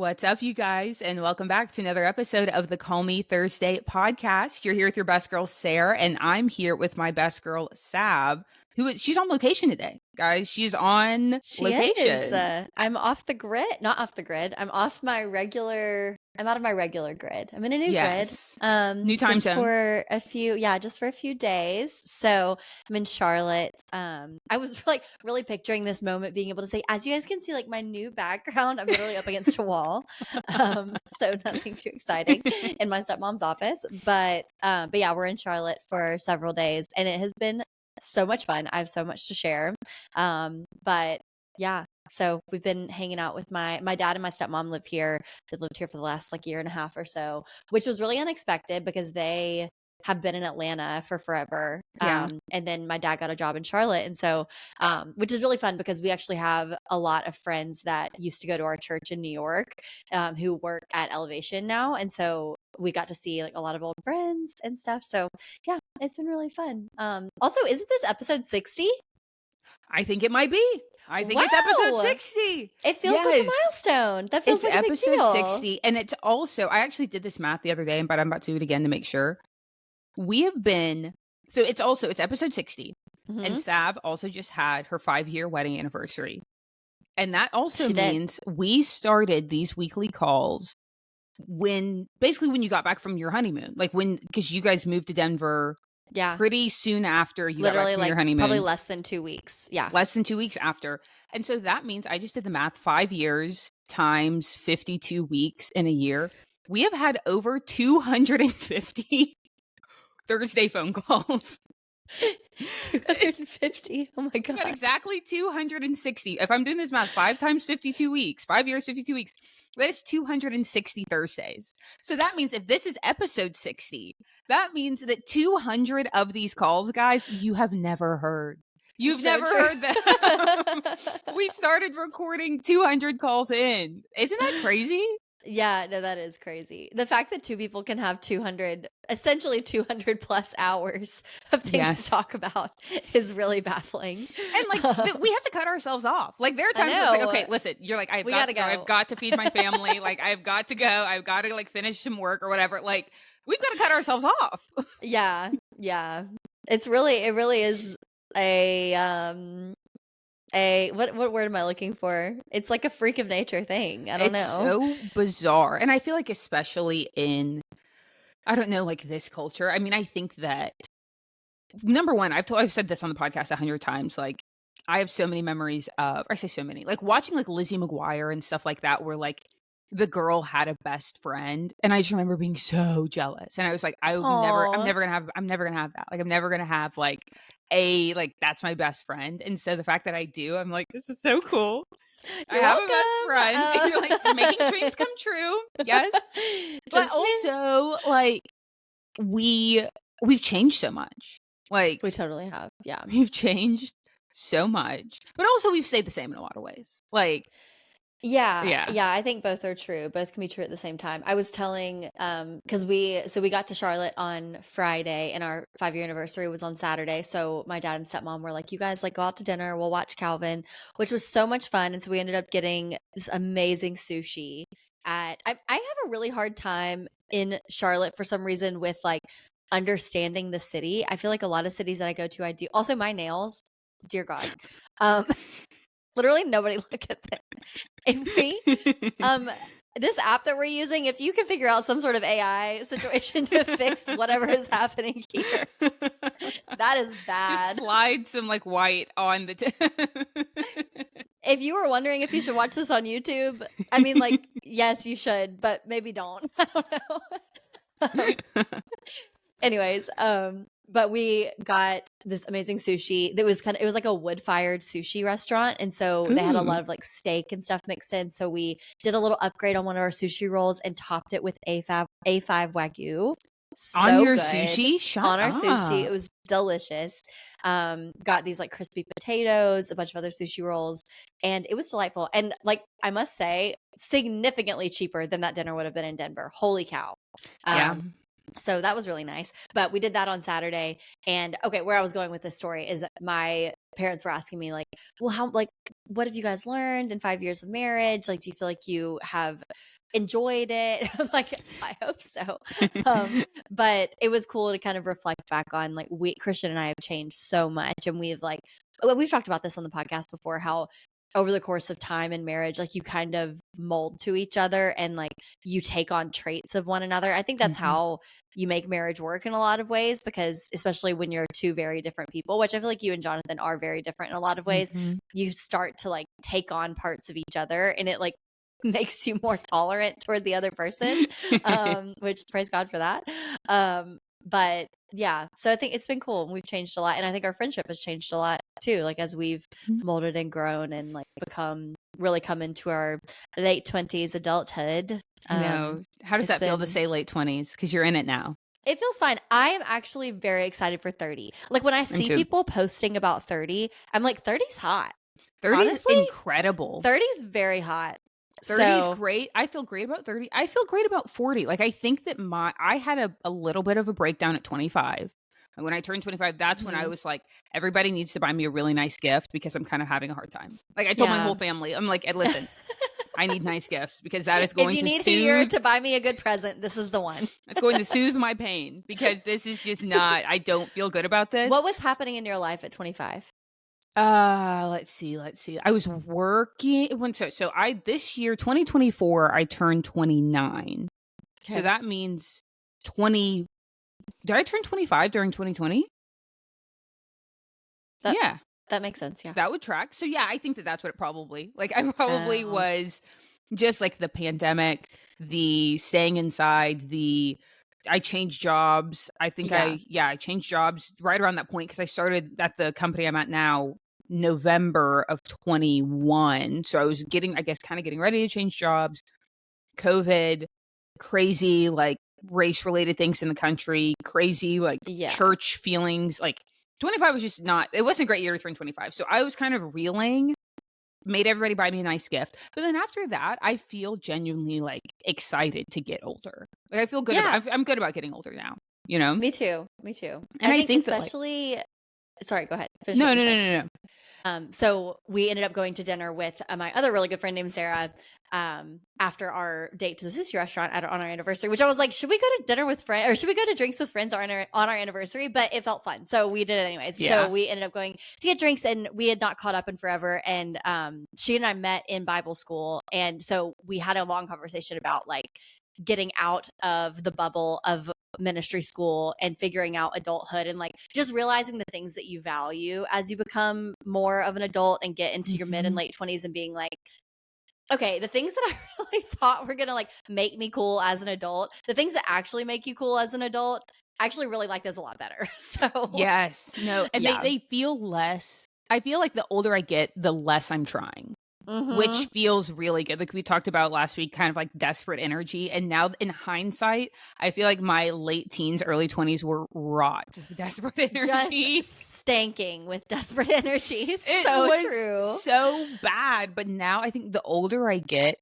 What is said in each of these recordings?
What's up, you guys, and welcome back to another episode of the Call Me Thursday podcast. You're here with your best girl, Sarah, and I'm here with my best girl, Sav, she's on location today, guys. She's on She is. location. I'm off the grid. Not off the grid. I'm off my regular. I'm out of my regular grid. I'm in a new grid. Yes. New time Just zone. for a few, just for a few days. So I'm in Charlotte. I was like really picturing this moment being able to say, as you guys can see, like my new background, I'm literally up against a wall. So nothing too exciting in my stepmom's office. But yeah, we're in Charlotte for several days, and it has been so much fun. I have so much to share. But yeah, so we've been hanging out with my dad and my stepmom live here. They've lived here for the last like year and a half or so, which was really unexpected because they have been in Atlanta for forever. Yeah. And then my dad got a job in Charlotte. And so, which is really fun because we actually have a lot of friends that used to go to our church in New York, who work at Elevation now. And so we got to see like a lot of old friends and stuff. So yeah, it's been really fun. Also, isn't this episode 60? I think it might be. I think it's episode 60. It feels like a milestone. That feels like a big deal. Episode 60. And it's also, I actually did this math the other day, but I'm about to do it again to make sure. We have been, so it's episode 60. Mhm. And Sav also just had her 5-year wedding anniversary. And that also means we started these weekly calls when you got back from your honeymoon. Like because you guys moved to Denver pretty soon after you got back from your honeymoon. Probably less than 2 weeks. Yeah. Less than 2 weeks after. And so that means, I just did the math, 5 years times 52 weeks in a year. We have had over 250 Thursday phone calls. 250. Oh my God. Got exactly 260. If I'm doing this math, 5 times 52 weeks, 5 years, 52 weeks, that is 260 Thursdays. So that means if this is episode 60, that means that 200 of these calls, guys, you have never heard. You've never heard them. We started recording 200 calls in. Isn't that crazy? Yeah, no, that is crazy. The fact that two people can have essentially 200 plus hours of things to talk about is really baffling. And like, we have to cut ourselves off. Like, there are times where it's like, okay, listen, you're like, I've got to go. I've got to feed my family. Like, I've got to go. I've got to like finish some work or whatever. Like, we've got to cut ourselves off. Yeah. It really is what word am I looking for? It's like a freak of nature thing. I don't know. It's so bizarre. And I feel like especially in, I don't know, like this culture. I mean, I think that, number one, I've said this on the podcast 100 times. Like, I have so many memories of, I say so many, like watching like Lizzie McGuire and stuff like that, where like the girl had a best friend. And I just remember being so jealous. And I was like, I'm never gonna have that. Like, I'm never gonna have like that's my best friend. And so the fact that I do, I'm like, this is so cool. I have a best friend. You're like, making dreams come true. Yes. But also, like, we've changed so much. Like, we totally have. Yeah. We've changed so much. But also we've stayed the same in a lot of ways. Like, yeah, I think both are true. Both can be true at the same time. I was telling, because we got to Charlotte on Friday and our 5-year anniversary was on Saturday. So my dad and stepmom were like, you guys like go out to dinner. We'll watch Calvin, which was so much fun. And so we ended up getting this amazing sushi I have a really hard time in Charlotte for some reason with like understanding the city. I feel like a lot of cities that I go to, I do. Also my nails, dear God. Literally nobody look at them. If we, this app that we're using, if you can figure out some sort of AI situation to fix whatever is happening here, that is bad. Just slide some like white on the If you were wondering if you should watch this on YouTube, I mean, like, yes, you should, but maybe don't. I don't know. Anyways, but we got this amazing sushi that was it was like a wood-fired sushi restaurant. And so they had a lot of like steak and stuff mixed in. So we did a little upgrade on one of our sushi rolls and topped it with A5 Wagyu. So on your good. sushi? On our sushi. It was delicious. Got these like crispy potatoes, a bunch of other sushi rolls, and it was delightful. And like, I must say, significantly cheaper than that dinner would have been in Denver. Holy cow. Yeah. So that was really nice. But we did that on Saturday. And okay, where I was going with this story is my parents were asking me like, well, how, like, what have you guys learned in 5 years of marriage? Like, do you feel like you have enjoyed it? I'm like, I hope so. But it was cool to kind of reflect back on like Christian and I have changed so much, and we've talked about this on the podcast before, how over the course of time in marriage, like you kind of mold to each other and like you take on traits of one another. I think that's how you make marriage work in a lot of ways, because especially when you're two very different people, which I feel like you and Jonathan are very different in a lot of ways, you start to like take on parts of each other, and it like makes you more tolerant toward the other person, which praise God for that. But yeah, so I think it's been cool. We've changed a lot, and I think our friendship has changed a lot too, like as we've molded and grown and like really come into our late 20s adulthood. I know. How does that feel to say late 20s? Because you're in it now. It feels fine. I am actually very excited for 30. Like when I see people posting about 30, I'm like, 30's hot. 30 is incredible. 30's very hot. 30 is great. I feel great about 30. I feel great about 40. Like I think that I had a little bit of a breakdown at 25. And when I turned 25, that's when I was like, everybody needs to buy me a really nice gift because I'm kind of having a hard time. Like I told my whole family, I'm like, listen, I need nice gifts because that is going to soothe. If you need a year to buy me a good present, this is the one. It's going to soothe my pain because this is just not, I don't feel good about this. What was happening in your life at 25? Let's see. I was working this year, 2024, I turned 29. Okay. So that means 20. Did I turn 25 during 2020? Yeah. That makes sense. Yeah. That would track. So yeah, I think that's what it probably, like I probably was just like the pandemic, the staying inside, I changed jobs. I think I changed jobs right around that point because I started at the company I'm at now November of 21. So I was getting ready to change jobs. COVID, crazy like race related things in the country, crazy like church feelings. Like 25 was just it wasn't a great year to turn 25. So I was kind of reeling, made everybody buy me a nice gift. But then after that, I feel genuinely like excited to get older. Like I feel good. I'm good about getting older now, you know? Me too. And I think especially, sorry, go ahead. No. So we ended up going to dinner with my other really good friend named Sarah after our date to the sushi restaurant on our anniversary, which I was like, should we go to dinner with friends or should we go to drinks with friends on our anniversary? But it felt fun. So we did it anyways. Yeah. So we ended up going to get drinks, and we had not caught up in forever. And she and I met in Bible school. And so we had a long conversation about like getting out of the bubble of ministry school and figuring out adulthood, and like just realizing the things that you value as you become more of an adult and get into your mid and late 20s, and being like, okay, the things that I really thought were gonna like make me cool as an adult, the things that actually make you cool as an adult, I actually really like those a lot better. So yes, no, and they feel less. I feel like the older I get, the less I'm trying. Which feels really good. Like we talked about last week, kind of like desperate energy. And now in hindsight, I feel like my late teens, early 20s were wrought with desperate energy. Just stanking with desperate energy. It was true. So bad. But now I think the older I get,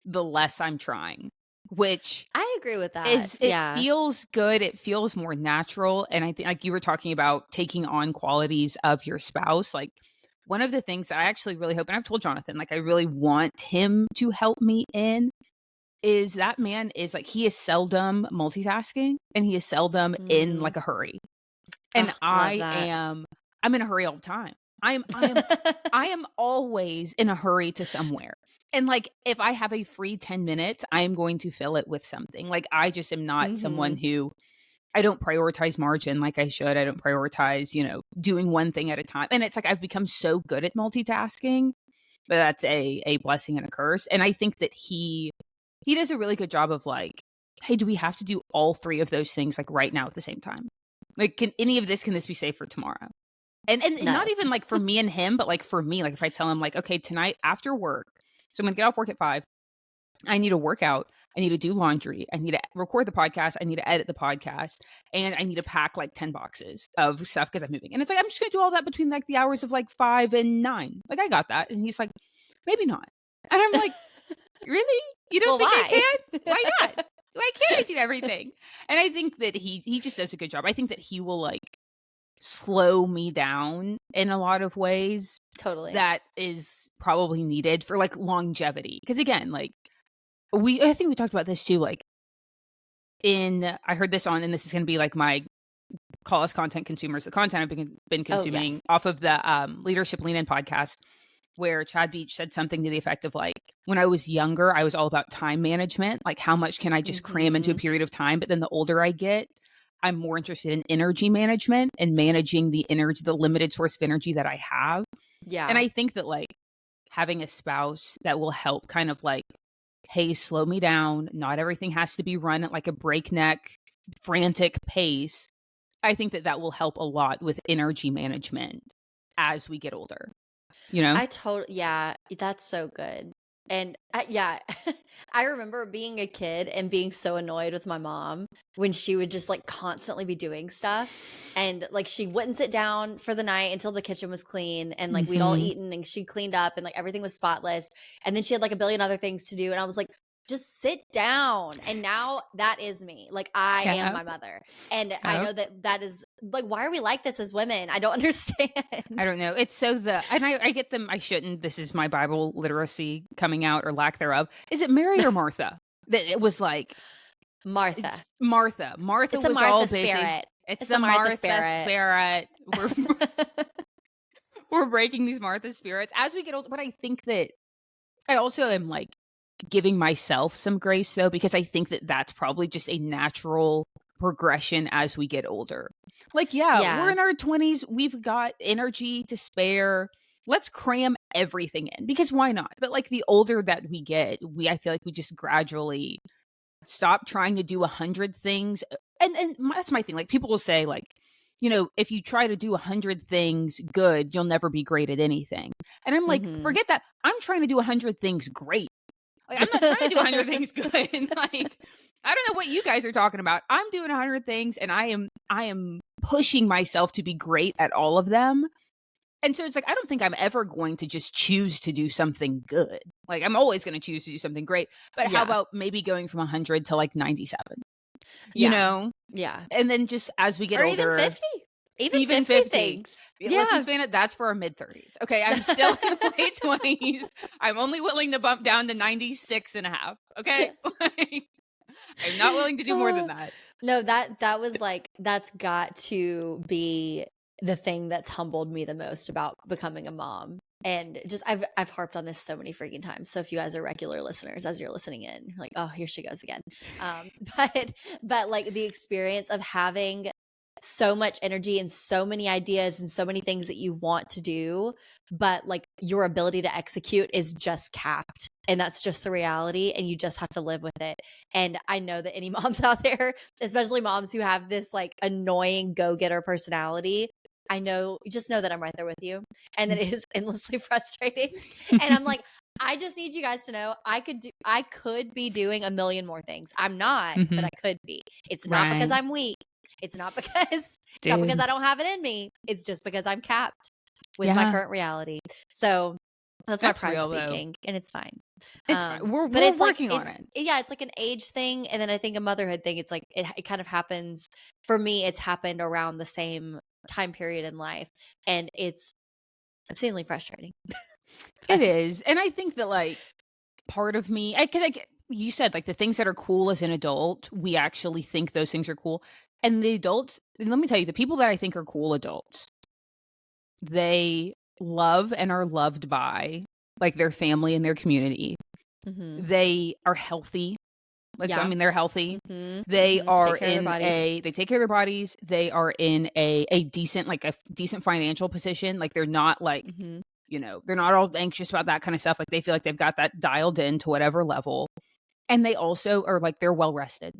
the less I'm trying. Which I agree with that. It feels good. It feels more natural. And I think like you were talking about taking on qualities of your spouse, like one of the things that I actually really hope, and I've told Jonathan, like I really want him to help me in, is that man is like, he is seldom multitasking and he is seldom in like a hurry. And I'm in a hurry all the time. I am always in a hurry to somewhere. And like, if I have a free 10 minutes, I am going to fill it with something. Like, I just am not someone who, I don't prioritize margin like I should. I don't prioritize, doing one thing at a time. And it's like I've become so good at multitasking, but that's a blessing and a curse. And I think that he does a really good job of like, hey, do we have to do all three of those things like right now at the same time? Like, can this be saved for tomorrow? And no. Not even like for me and him, but like for me, like if I tell him like, okay, tonight after work, so I'm going to get off work at 5. I need to work out. I need to do laundry. I need to record the podcast. I need to edit the podcast. And I need to pack like 10 boxes of stuff because I'm moving. And it's like, I'm just going to do all that between like the hours of like 5 and 9. Like, I got that. And he's like, maybe not. And I'm like, really? You don't think I can? Why not? Why can't I do everything? And I think that he just does a good job. I think that he will like slow me down in a lot of ways Totally. that is probably needed for like longevity. Because again, like I think we talked about this too, like I heard this on, and this is going to be like my call us content consumers, the content I've been consuming off of the Leadership Lean In podcast, where Chad Veach said something to the effect of like, when I was younger, I was all about time management. Like, how much can I just cram into a period of time? But then the older I get, I'm more interested in energy management and managing the energy, the limited source of energy that I have. Yeah. And I think that like having a spouse that will help kind of like, hey, slow me down. Not everything has to be run at like a breakneck, frantic pace. I think that will help a lot with energy management as we get older. You know? Yeah, that's so good. And yeah, I remember being a kid and being so annoyed with my mom when she would just like constantly be doing stuff. And like she wouldn't sit down for the night until the kitchen was clean and like we'd all eaten and she cleaned up and like everything was spotless. And then she had like a billion other things to do. And I was like, just sit down. And now that is me. Like I am my mother. And I know that is like, why are we like this as women? I don't understand. I don't know. It's so and I get them. I shouldn't. This is my Bible literacy coming out or lack thereof. Is it Mary or Martha? That it was like Martha. Martha It's was Martha all busy. Spirit. It's the Martha spirit. We're breaking these Martha spirits as we get older. But I think that I also am like giving myself some grace though, because I think that that's probably just a natural progression as we get older. Like, we're in our 20s. We've got energy to spare. Let's cram everything in because why not? But like the older that we get, I feel like we just gradually stop trying to do 100 things. And that's my thing. Like people will say like, you know, if you try to do 100 things good, you'll never be great at anything. And I'm like, forget that. I'm trying to do 100 things great. Like, I'm not trying to do 100 things good. Like, I don't know what you guys are talking about. I'm doing 100 things and I am pushing myself to be great at all of them. And so it's like, I don't think I'm ever going to just choose to do something good. Like, I'm always going to choose to do something great. But how about maybe going from 100 to like 97? You know? Yeah. And then just as we get older. Even 50. Even 50 things. Yeah. Listen, Savannah, that's for our mid-30s. Okay, I'm still in the late 20s. I'm only willing to bump down to 96 and a half. Okay? Like, I'm not willing to do more than that. No, that was like, that's got to be the thing that's humbled me the most about becoming a mom. And just I've harped on this so many freaking times. So if you guys are regular listeners, as you're listening in, you're like, oh, here she goes again. But like the experience of having so much energy and so many ideas and so many things that you want to do, but like your ability to execute is just capped. And that's just the reality. And you just have to live with it. And I know that any moms out there, especially moms who have this like annoying go-getter personality, just know that I'm right there with you and that it is endlessly frustrating. And I'm like, I just need you guys to know I could be doing a million more things. I'm not, but I could be. It's not because I'm weak. It's not because I don't have it in me. It's just because I'm capped with my current reality. So that's my pride speaking, and it's fine. It's fine. We're working on it. Yeah, it's like an age thing, and then I think a motherhood thing. It's like it kind of happens for me. It's happened around the same time period in life, and it's obscenely frustrating. It is, and I think that like part of me, because you said like the things that are cool as an adult, we actually think those things are cool, and the adults. And let me tell you, the people that I think are cool adults, they love and are loved by like their family and their community. They are healthy. I mean, they're healthy. They are they take care of their bodies. They are in a decent, like a decent financial position. Like they're not like, you know, they're not all anxious about that kind of stuff. Like they feel like they've got that dialed in to whatever level. And they also are like, they're well rested.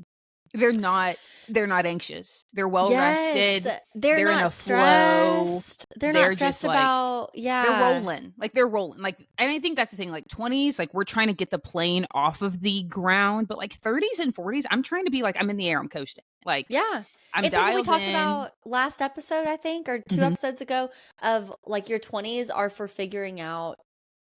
They're not anxious. They're well rested. They're not in a stressed. flow. They're not stressed about they're rolling. Like, and I think that's the thing. Like 20s, like we're trying to get the plane off of the ground, but like 30s and 40s, I'm trying to be like, I'm in the air, I'm coasting. Like, I'm it's dialed like what we talked in. about last episode, I think, or two episodes ago, of like your 20s are for figuring out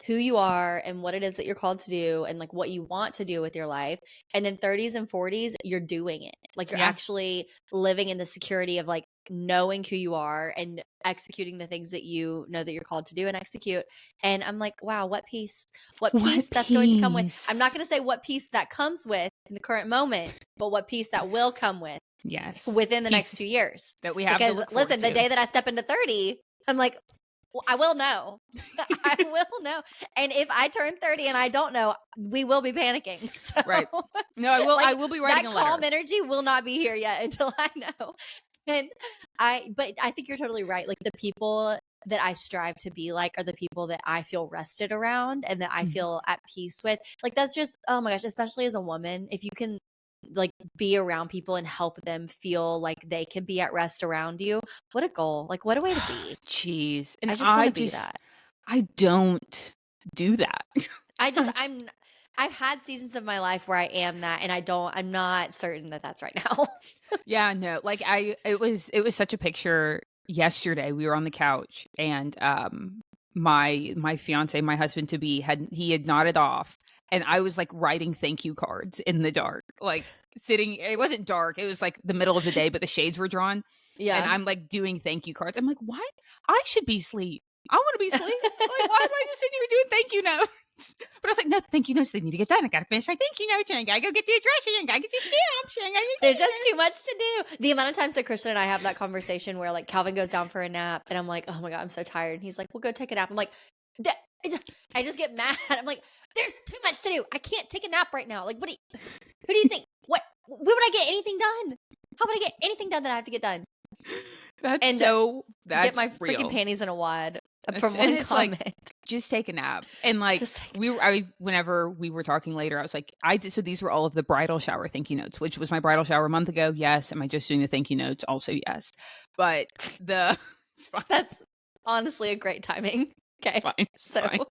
who you are and what it is that you're called to do and like what you want to do with your life. And then 30s and 40s, you're doing it. Like you're actually living in the security of like knowing who you are and executing the things that you know that you're called to do and execute. And I'm like, wow, what peace. What peace that's going to come with. I'm not going to say what peace that comes with in the current moment, but what peace that will come with. Yes. Within the next 2 years. That we have because to look forward listen, to. The day that I step into 30, I'm like, well, I will know. I will know. And if I turn 30 and I don't know, we will be panicking. So, right. No, I will. Like, I will be writing that a letter. calm energy will not be here yet until I know. But I think you're totally right. Like the people that I strive to be like are the people that I feel rested around and that I feel at peace with. Like that's just, oh my gosh, especially as a woman, if you can like be around people and help them feel like they can be at rest around you. What a goal. Like what a way to be. Jeez. And I just want to be that. I don't do that. I've had seasons of my life where I am that and I'm not certain that that's right now. Yeah, no. Like it was such a picture yesterday. We were on the couch and my fiance, my husband to be had nodded off and I was like writing thank you cards in the dark. Like sitting, it wasn't dark. It was like the middle of the day, but the shades were drawn. Yeah. And I'm like doing thank you cards. I'm like, why? I should be asleep. I want to be asleep. Like, why am I just sitting here doing thank you notes? But I was like, no, thank you notes. They need to get done. I got to finish my thank you notes. And I got to go get the address. And I got to get your stamps. And there's just too much to do. The amount of times that Christian and I have that conversation where like Calvin goes down for a nap and I'm like, oh my God, I'm so tired. And he's like, well, go take a nap. I'm like, I just get mad. I'm like, there's too much to do. I can't take a nap right now. Like, who do you think? When would I get anything done? How would I get anything done that I have to get done? That's get my real. Freaking panties in a wad from one comment. Like, just take a nap. And like whenever we were talking later, I was like, so these were all of the bridal shower thank you notes, which was my bridal shower a month ago. Yes. Am I just doing the thank you notes? Also, yes. But that's honestly a great timing. Okay. It's fine.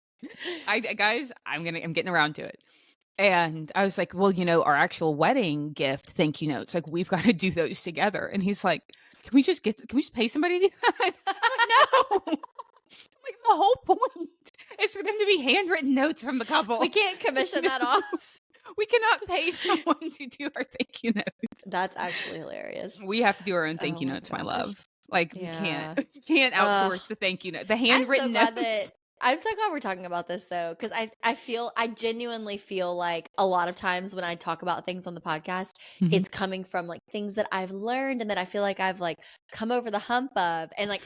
Guys, I'm getting around to it. And I was like, well, our actual wedding gift thank you notes, like we've got to do those together. And he's like, can we just pay somebody to do that? I'm like, no. Like the whole point is for them to be handwritten notes from the couple. We can't commission that off. We cannot pay someone to do our thank you notes. That's actually hilarious. We have to do our own thank you notes, my love. Like we can't outsource the thank you note. The handwritten notes. I'm so glad we're talking about this though, because I genuinely feel like a lot of times when I talk about things on the podcast, it's coming from like things that I've learned and that I feel like I've like come over the hump of, and like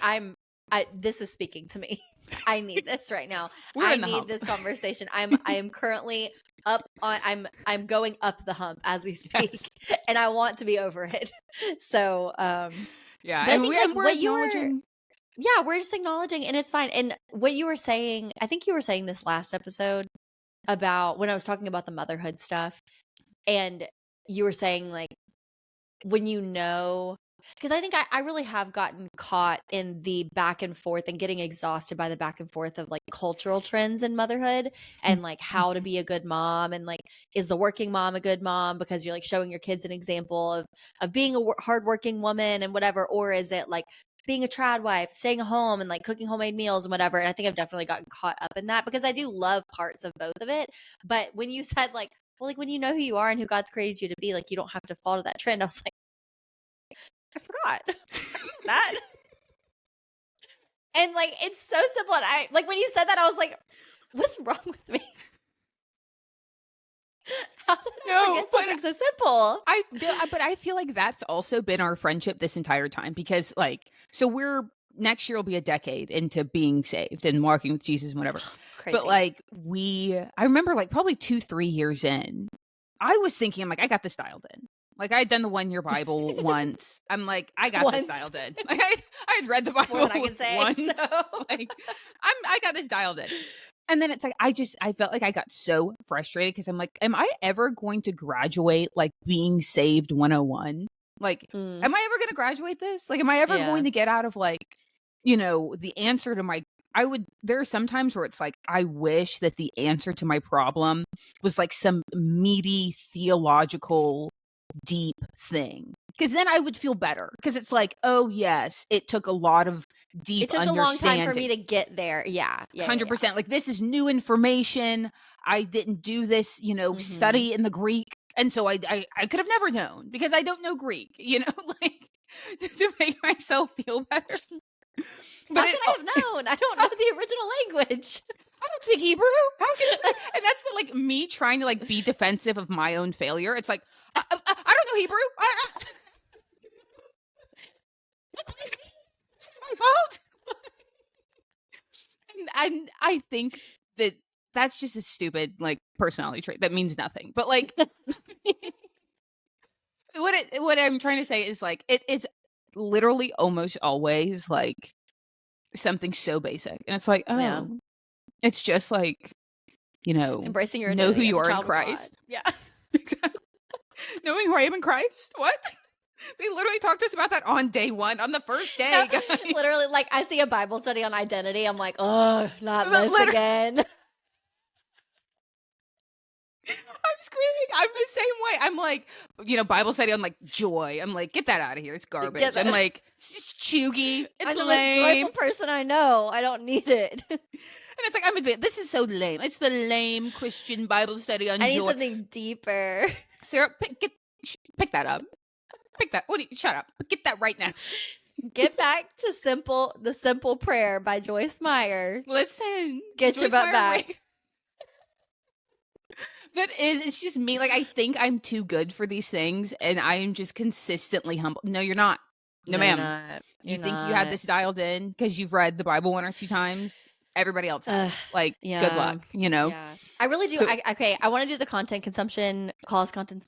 this is speaking to me. I need this right now. I need this conversation. I am currently up on. I'm going up the hump as we speak, and I want to be over it. So yeah, and we're acknowledging. Yeah, we're just acknowledging, and it's fine. And what you were saying, I think you were saying this last episode about when I was talking about the motherhood stuff, and you were saying like when because I think I really have gotten caught in the back and forth and getting exhausted by the back and forth of like cultural trends in motherhood and like how to be a good mom and like is the working mom a good mom because you're like showing your kids an example of being a hardworking woman and whatever, or is it like being a trad wife, staying at home and like cooking homemade meals and whatever. And I think I've definitely gotten caught up in that because I do love parts of both of it. But when you said like, well, like when you know who you are and who God's created you to be, like you don't have to follow that trend. I was like, I forgot that. And like, it's so simple. And I like when you said that, I was like, what's wrong with me? How did I forget something so simple? But I feel like that's also been our friendship this entire time because like, so next year will be a decade into being saved and walking with Jesus and whatever. Crazy. But like I remember like probably 2-3 years in, I was thinking, I'm like, I got this dialed in. Like I had done the 1 year Bible once. I'm like, I got this dialed in. Like I had read the Bible more than I can say, once. So. Like I got this dialed in. And then it's like, I felt like I got so frustrated because I'm like, am I ever going to graduate like being saved 101? Like, am I ever going to graduate this? Like, am I ever going to get out of like, the answer to there are some times where it's like, I wish that the answer to my problem was like some meaty theological deep thing. because then I would feel better, because it's like, oh yes, it took a lot of deep It took a long time for me to get there. Yeah. 100%. Like, this is new information. I didn't do this, study in the Greek. And so I could have never known, because I don't know Greek, like to make myself feel better. But how could I have known? I don't know the original language. I don't speak Hebrew. How can and that's the, like, me trying to, like, be defensive of my own failure. It's like, I don't know Hebrew. This is my fault. And I think that that's just a stupid, like, personality trait that means nothing. But, like, what I'm trying to say is, like, it is literally almost always, like, something so basic, and it's like, oh, Yeah. it's just like, embracing your know identity who you as a are in child of God. Christ. Yeah. Exactly. Knowing who I am in Christ. What? They literally talked to us about that on day one, on the first day, guys. Literally, like, I see a Bible study on identity. I'm like, oh, not this again. I'm screaming. I'm the same way. I'm like, Bible study on, like, joy. I'm like, get that out of here. It's garbage. I'm like, it's just chuggy. It's I'm lame. the most joyful person I know. I don't need it. And it's like, I'm advanced. This is so lame. It's the lame Christian Bible study on joy. I need something deeper. Sarah, pick that up. Pick that. Shut up. Get that right now. Get back to the simple prayer by Joyce Meyer. Listen, get Joyce your butt Meyer back. It's just me. Like, I think I'm too good for these things, and I am just consistently humble. No, you're not. No, ma'am. You think you had this dialed in because you've read the Bible 1 or 2 times? Everybody else has. Good luck, Yeah. I really do. I want to do the content consumption, call us content.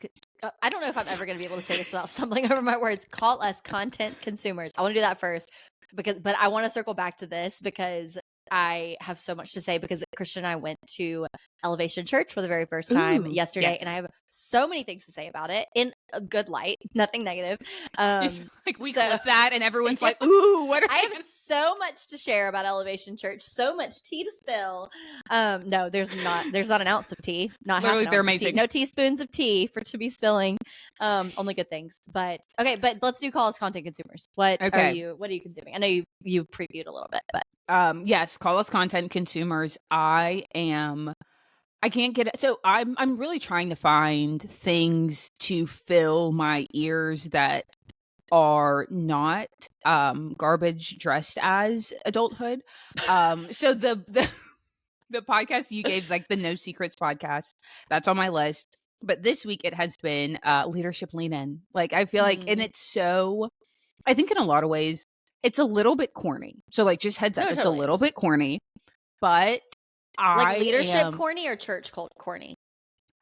I don't know if I'm ever going to be able to say this without stumbling over my words. Call us content consumers. I want to do that first, but I want to circle back to this because I have so much to say, because Christian and I went to Elevation Church for the very first time yesterday, and I have so many things to say about it in a good light, nothing negative. Like, we clip that and everyone's like, ooh, what I have so much to share about Elevation Church, so much tea to spill. No, there's not an ounce of tea, not literally, half an ounce of tea. No teaspoons of tea to be spilling. Only good things. But let's do call us content consumers. What are you consuming? I know you previewed a little bit, but yes, call us content consumers. I can't get it. So I'm really trying to find things to fill my ears that are not garbage dressed as adulthood. So the podcast you gave, like the No Secrets podcast, that's on my list. But this week it has been Leadership Lean In. Like, I feel like, and it's so, I think in a lot of ways it's a little bit corny. So, like, just heads up, it's a little bit corny. But leadership corny or church corny?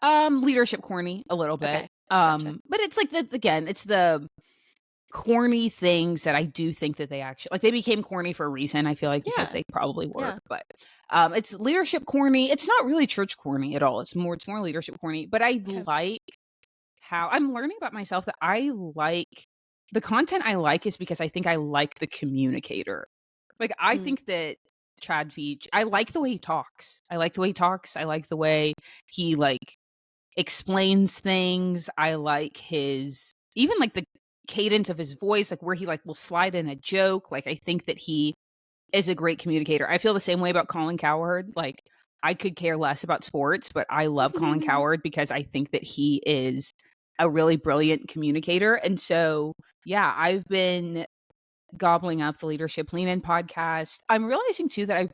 Leadership corny a little bit. Okay. Gotcha. But it's like it's the corny things that I do think that they actually, like, they became corny for a reason. I feel like because they probably were. Yeah. But it's leadership corny. It's not really church corny at all. It's more leadership corny. But I like how I'm learning about myself that I like the content I like is because I think I like the communicator. Like, I think that Chad Veach, I like the way he talks. I like the way he, like, explains things. I like his, even, like, the cadence of his voice, like, where he, like, will slide in a joke. Like, I think that he is a great communicator. I feel the same way about Colin Cowherd. Like, I could care less about sports, but I love Colin Cowherd because I think that he is a really brilliant communicator. And so, yeah, I've been gobbling up the Leadership Lean In podcast. I'm realizing too that I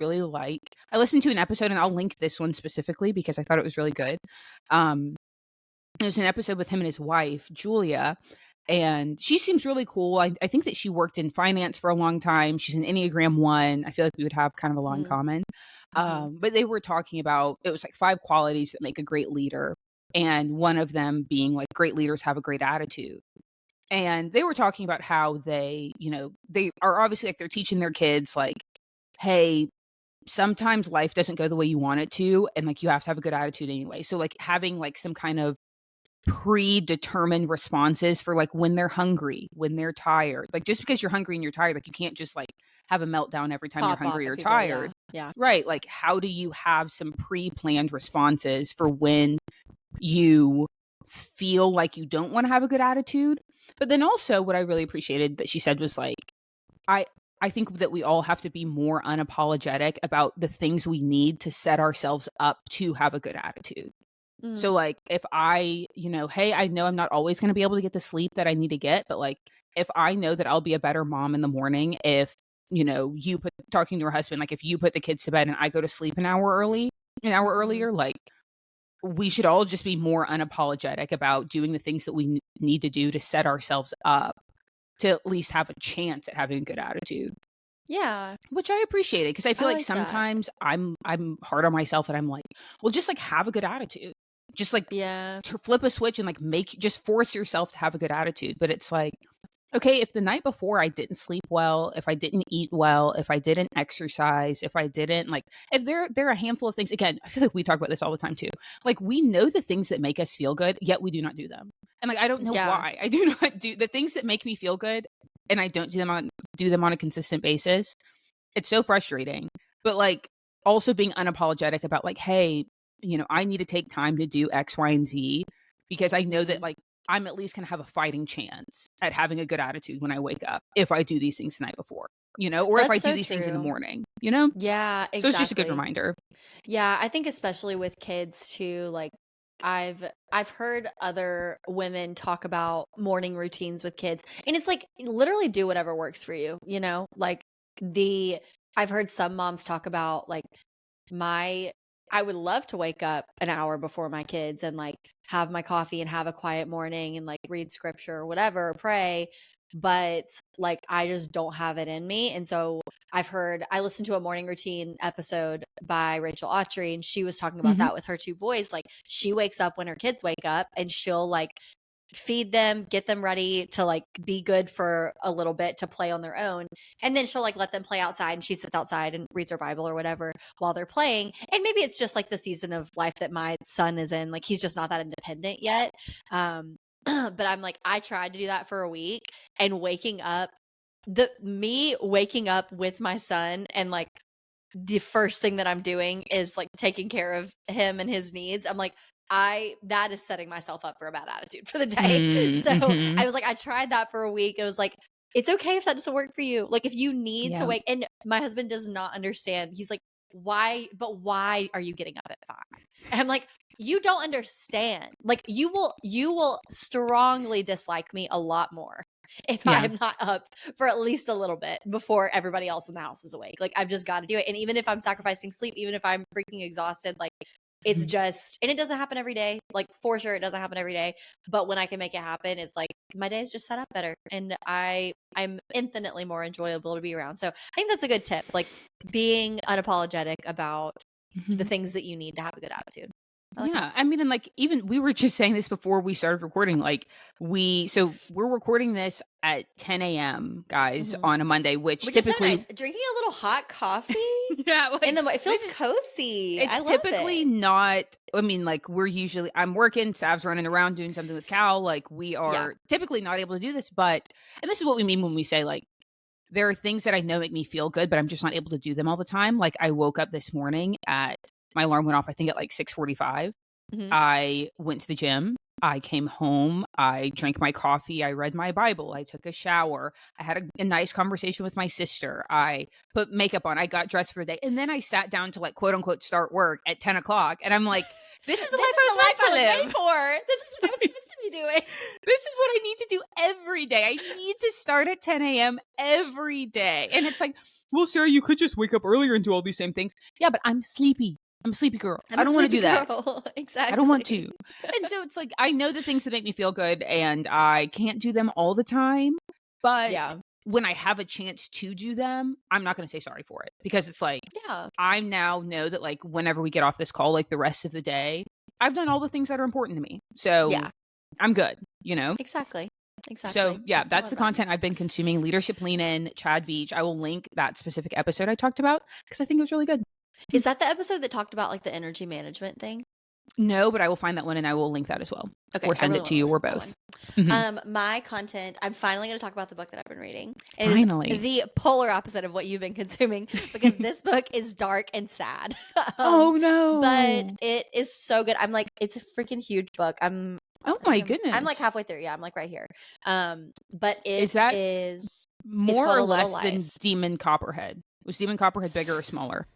listened to an episode, and I'll link this one specifically because I thought it was really good. It was an episode with him and his wife, Julia, and she seems really cool. I think that she worked in finance for a long time. She's an Enneagram 1. I feel like we would have kind of a lot in common. But they were talking about, it was like 5 qualities that make a great leader. And one of them being, like, great leaders have a great attitude. And they were talking about how they are obviously, like, they're teaching their kids, like, hey, sometimes life doesn't go the way you want it to. And, like, you have to have a good attitude anyway. So, like, having, like, some kind of predetermined responses for, like, when they're hungry, when they're tired. Like, just because you're hungry and you're tired, like, you can't just, like, have a meltdown every time you're hungry or tired. Yeah. Right. Like, how do you have some pre-planned responses for when you feel like you don't want to have a good attitude. But then also what I really appreciated that she said was like, I I think that we all have to be more unapologetic about the things we need to set ourselves up to have a good attitude. Mm. So like if I, hey, I know I'm not always going to be able to get the sleep that I need to get, but like if I know that I'll be a better mom in the morning if, you put talking to her husband, like if you put the kids to bed and I go to sleep an hour earlier, like we should all just be more unapologetic about doing the things that we need to do to set ourselves up to at least have a chance at having a good attitude. Yeah. Which I appreciate it because I feel like like that. sometimes I'm hard on myself and I'm like, well, just like have a good attitude. Just like Yeah. to flip a switch and like just force yourself to have a good attitude. But it's like, okay, if the night before I didn't sleep well, if I didn't eat well, if I didn't exercise, if I didn't like, if there are a handful of things, again, I feel like we talk about this all the time too. Like we know the things that make us feel good, yet we do not do them. And like, I don't know why. I do not do the things that make me feel good and I don't do them on a consistent basis. It's so frustrating. But like also being unapologetic about like, hey, I need to take time to do X, Y, and Z because I know that like I'm at least going to have a fighting chance at having a good attitude when I wake up if I do these things the night before, or if I do these things in the morning, Yeah, exactly. So it's just a good reminder. Yeah, I think especially with kids too, like I've heard other women talk about morning routines with kids, and it's like literally do whatever works for you, Like I've heard some moms talk about like I would love to wake up an hour before my kids and like have my coffee and have a quiet morning and like read scripture or whatever, pray, but like I just don't have it in me. And so I listened to a morning routine episode by Rachel Autry, and she was talking about that with her two boys. Like she wakes up when her kids wake up and she'll like feed them, get them ready to like be good for a little bit to play on their own. And then she'll like let them play outside, and she sits outside and reads her Bible or whatever while they're playing. And maybe it's just like the season of life that my son is in. Like he's just not that independent yet. But I'm like, I tried to do that for a week, and waking up with my son and like the first thing that I'm doing is like taking care of him and his needs. I'm like, that is setting myself up for a bad attitude for the day. So I was like, I tried that for a week. It was like, it's okay if that doesn't work for you. Like if you need to wake, and my husband does not understand. He's like, why are you getting up at 5? And I'm like, you don't understand. Like you will strongly dislike me a lot more if I'm not up for at least a little bit before everybody else in the house is awake. Like I've just got to do it. And even if I'm sacrificing sleep, even if I'm freaking exhausted, like it's just, and it doesn't happen every day. Like for sure it doesn't happen every day. But when I can make it happen, it's like my days just set up better. And I'm infinitely more enjoyable to be around. So I think that's a good tip. Like being unapologetic about the things that you need to have a good attitude. I mean, and like even we were just saying this before we started recording, like we're recording this at 10 a.m. guys on a Monday, which typically is so nice. Drinking a little hot coffee. Like, and then it feels cozy. It's typically not, I mean, like I'm working, Sav's running around doing something with Cal. Like we are typically not able to do this, and this is what we mean when we say like, there are things that I know make me feel good, but I'm just not able to do them all the time. Like I woke up this morning my alarm went off, I think at like 6:45. I went to the gym. I came home. I drank my coffee. I read my Bible. I took a shower. I had a nice conversation with my sister. I put makeup on. I got dressed for the day. And then I sat down to like quote unquote start work at 10 o'clock. And I'm like, this is the life I was meant to live. This is what I was supposed to be doing. This is what I need to do every day. I need to start at 10 a.m. every day. And it's like, well, Sarah, you could just wake up earlier and do all these same things. Yeah, but I'm sleepy. I'm a sleepy girl. I don't want to do that. Exactly. I don't want to. And so it's like, I know the things that make me feel good and I can't do them all the time. But when I have a chance to do them, I'm not going to say sorry for it because it's like, I now know that like whenever we get off this call, like the rest of the day, I've done all the things that are important to me. So I'm good, Exactly. So that's the content I've been consuming. Leadership Lean In, Chad Veach. I will link that specific episode I talked about because I think it was really good. Is that the episode that talked about like the energy management thing? No, but I will find that one and I will link that as well. Okay, or send it to you or both. My content, I'm finally going to talk about the book that I've been reading. It Finally. is the polar opposite of what you've been consuming because this book is dark and sad. Oh no. But it is so good. I'm like, it's a freaking huge book. I'm Oh my I'm like goodness. halfway through. Yeah, I'm like right here. But Is that it's more called or A Little less than Life. Demon Copperhead? Was Demon Copperhead bigger or smaller?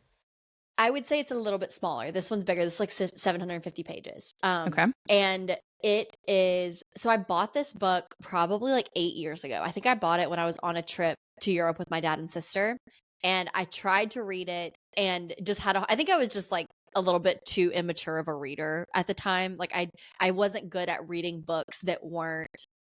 I would say it's a little bit smaller. This one's bigger. This is like 750 pages. Okay. And it is, so I bought this book probably like 8 years ago. I think I bought it when I was on a trip to Europe with my dad and sister. And I tried to read it and just I think I was just like a little bit too immature of a reader at the time. Like I wasn't good at reading books that weren't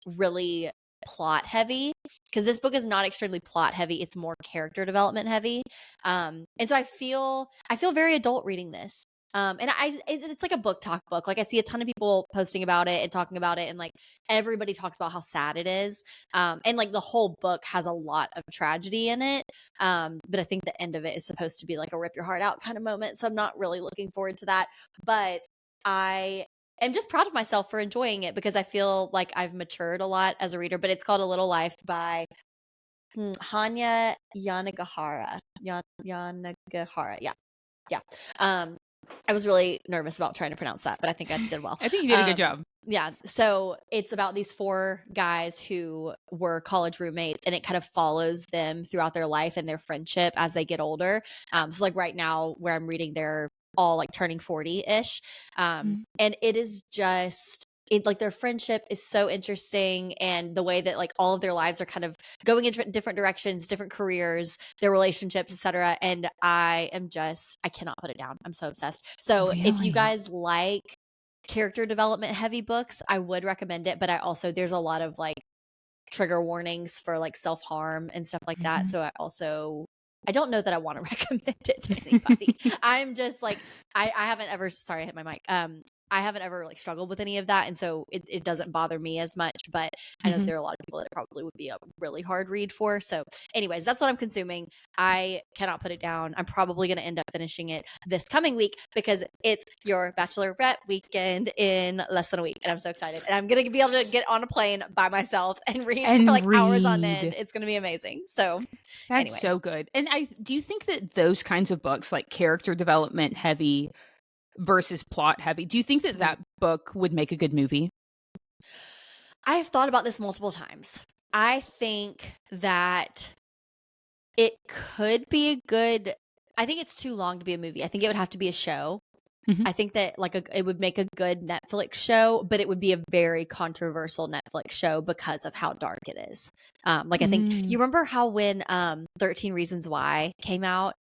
really plot heavy, because this book is not extremely plot heavy. It's more character development heavy. And so I feel very adult reading this. And it's like a book talk book. Like I see a ton of people posting about it and talking about it, and like everybody talks about how sad it is. And like the whole book has a lot of tragedy in it. But I think the end of it is supposed to be like a rip your heart out kind of moment. So I'm not really looking forward to that. But I am just proud of myself for enjoying it, because I feel like I've matured a lot as a reader. But it's called A Little Life by Hanya Yanagihara. Yanagihara. Yeah. Yeah. I was really nervous about trying to pronounce that, but I think I did well. I think you did a good job. Yeah. So it's about these 4 guys who were college roommates, and it kind of follows them throughout their life and their friendship as they get older. So like right now where I'm reading, they're all like turning 40-ish. And it is just, like their friendship is so interesting, and the way that like all of their lives are kind of going in different directions, different careers, their relationships, etc. And I cannot put it down. I'm so obsessed. So if you guys like character development heavy books, I would recommend it. But there's a lot of like trigger warnings for like self-harm and stuff like that. So I don't know that I want to recommend it to anybody. I'm just like, I haven't ever, sorry, I hit my mic. I haven't ever like struggled with any of that. And so it doesn't bother me as much, but I know there are a lot of people that it probably would be a really hard read for. So anyways, that's what I'm consuming. I cannot put it down. I'm probably going to end up finishing it this coming week, because it's your bachelorette weekend in less than a week. And I'm so excited. And I'm going to be able to get on a plane by myself and read for like hours on end. It's going to be amazing. So that's so good. And do you think that those kinds of books, like character development heavy versus plot heavy, do you think that that book would make a good movie? I have thought about this multiple times. I think that it could be I think it's too long to be a movie. I think it would have to be a show. I think that like it would make a good Netflix show, but it would be a very controversial Netflix show because of how dark it is. Like I think you remember how when 13 Reasons Why came out,